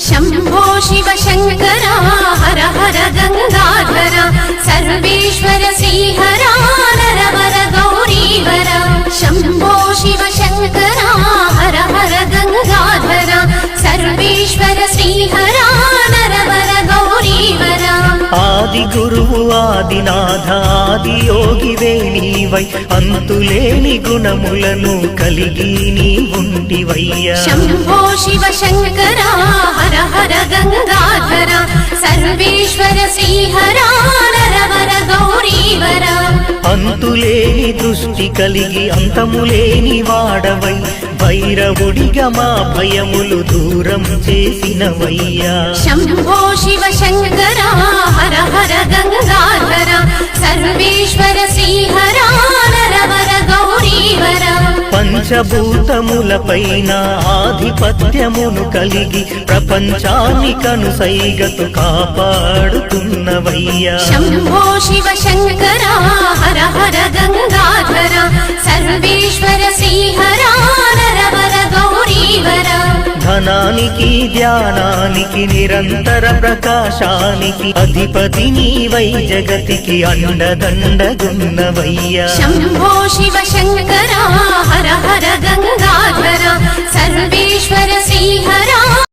शंभो शिव शंकर हर हर गंगाधर सर्वेश्वर श्रीहर नरवर गौरीवर शंभो शिव शंकर हर हर गंगाधर सर्वेश्वर श्रीहर नरवर गौरीवर आदि गुरुवु आदिनाथ आदि योगिवे नीवै अंतुलेनि गुणमुలను కలిగి నీ ఉంటివయ్యా शंभो शिव शंकर हर हर गंगाधर सर्वेश्वर श्रीहर नरवर गौरीवर అంతులేని దృష్టి కలిగి అంతములేని వాడవై భైరవుడిగా మా భయములు దూరం చేసినవయ్యా शंभो शिव शंकर हर हर गंगाधर सर्वेश्वर श्रीहर नरवर गौरीवर పంచభూతములపైన ఆధిపత్యమును కలిగి ప్రపంచానికను సైగతు కాపాడుతున్నవయ్యా शंभो शिव शंकर हर हर गंगाधर सर्वेश्वर श्रीहर नरवर गौरीवर ధనానికి ధ్యానానికి నిరంతర ప్రకాశానికి అధిపతి నీవై జగతికి అండదండగున్నవయ్యా शंभो शिव शंकर हर हर गंगाधर सर्वेश्वर श्रीहर